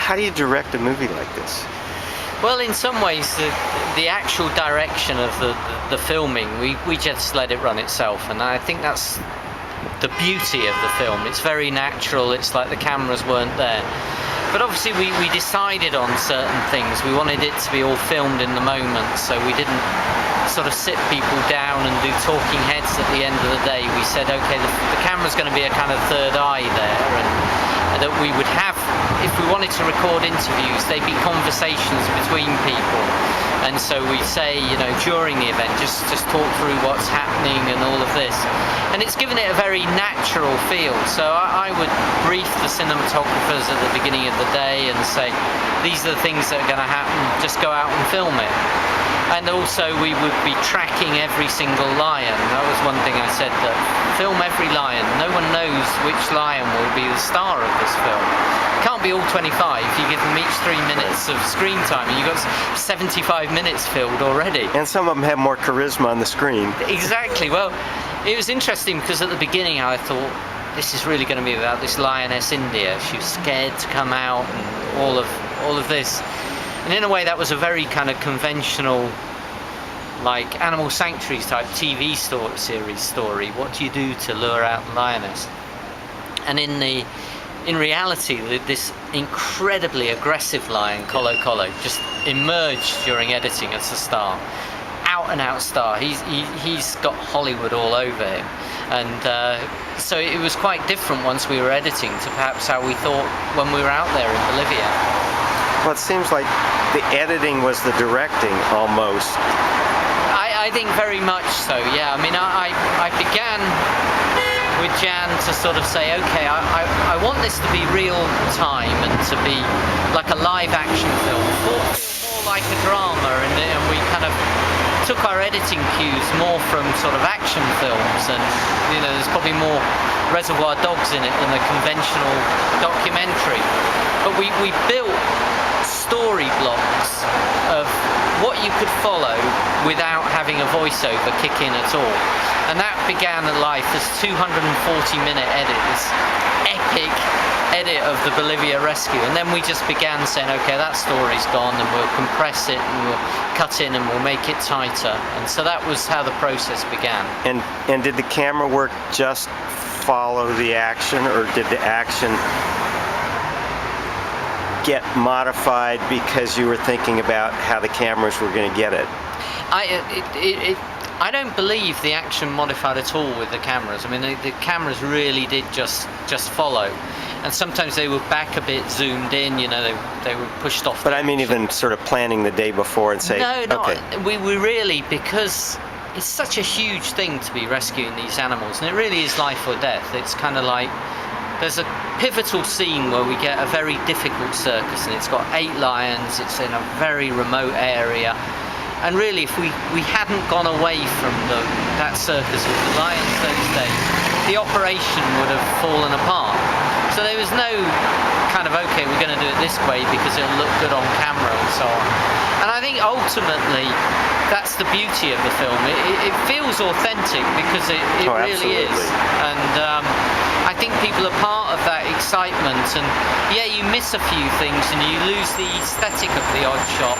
how do you direct a movie like this? Well, in some ways, the actual direction of the filming, we just let it run itself, and I think that's the beauty of the film. It's very natural. It's like the cameras weren't there. But obviously we decided on certain things. We wanted it to be all filmed in the moment, so we didn't sort of sit people down and do talking heads at the end of the day. We said, okay, the camera's going to be a kind of third eye there, and that we would have, if we wanted to record interviews, they'd be conversations between people. And so we say, you know, during the event, just talk through what's happening and all of this. And it's given it a very natural feel. So I would brief the cinematographers at the beginning of the day and say, these are the things that are going to happen, just go out and film it. And also we would be tracking every single lion. That was one thing I said, that film every lion. No one knows which lion will be the star of this film. It can't be all 25. You give them each 3 minutes of screen time and you've got 75 minutes filled already. And some of them have more charisma on the screen. Exactly. Well, it was interesting because at the beginning I thought, this is really going to be about this lioness India. She was scared to come out and all of this. And in a way that was a very kind of conventional, like Animal Sanctuaries type TV series story. What do you do to lure out the lioness? And in reality, this incredibly aggressive lion, Colo Colo, just emerged during editing as a star. Out and out star. He's got Hollywood all over him. And so it was quite different once we were editing to perhaps how we thought when we were out there in Bolivia. Well, it seems like the editing was the directing almost. I think very much so, yeah. I mean, I began with Jan to sort of say, okay, I want this to be real time and to be like a live action film, more like a drama, and we kind of took our editing cues more from sort of action films, and you know, there's probably more Reservoir Dogs in it than a conventional documentary. But we built story blocks of what you could follow without having a voiceover kick in at all. And that began life as 240-minute edit, this epic edit of the Bolivia rescue. And then we just began saying, okay, that story's gone, and we'll compress it and we'll cut in and we'll make it tighter. And so that was how the process began. And did the camera work just follow the action, or did the action get modified because you were thinking about how the cameras were going to get it? I don't believe the action modified at all with the cameras. I mean, the cameras really did just follow, and sometimes they were back a bit, zoomed in. You know, they were pushed off. But I mean, even sort of planning the day before and say, no, okay. We really, because it's such a huge thing to be rescuing these animals, and it really is life or death. It's kind of like, there's a pivotal scene where we get a very difficult circus, and it's got 8 lions, it's in a very remote area, and really if we hadn't gone away from that circus with the lions those days, the operation would have fallen apart. So there was no kind of, okay, we're going to do it this way because it'll look good on camera and so on. And I think ultimately that's the beauty of the film. It feels authentic because it really is. And I think people are part of that excitement, and yeah, you miss a few things and you lose the aesthetic of the odd shot,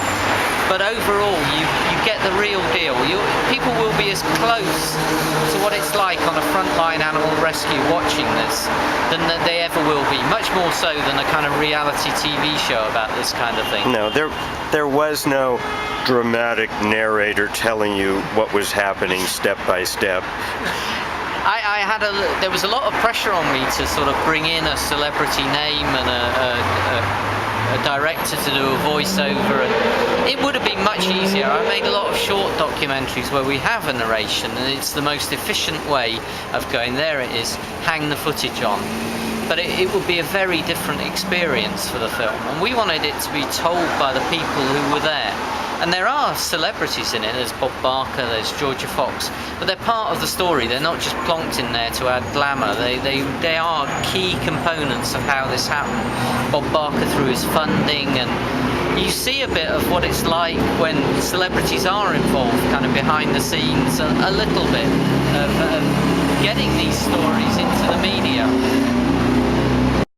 but overall you get the real deal. People will be as close to what it's like on a frontline animal rescue watching this than they ever will be, much more so than a kind of reality TV show about this kind of thing. No, there was no dramatic narrator telling you what was happening step by step. There was a lot of pressure on me to sort of bring in a celebrity name and a director to do a voiceover, and it would have been much easier. I made a lot of short documentaries where we have a narration, and it's the most efficient way of going, there it is, hang the footage on. But it would be a very different experience for the film, and we wanted it to be told by the people who were there. And there are celebrities in it. There's Bob Barker, there's Georgia Fox, but they're part of the story. They're not just plonked in there to add glamour. They are key components of how this happened. Bob Barker through his funding, and you see a bit of what it's like when celebrities are involved, kind of behind the scenes, a little bit of getting these stories into the media.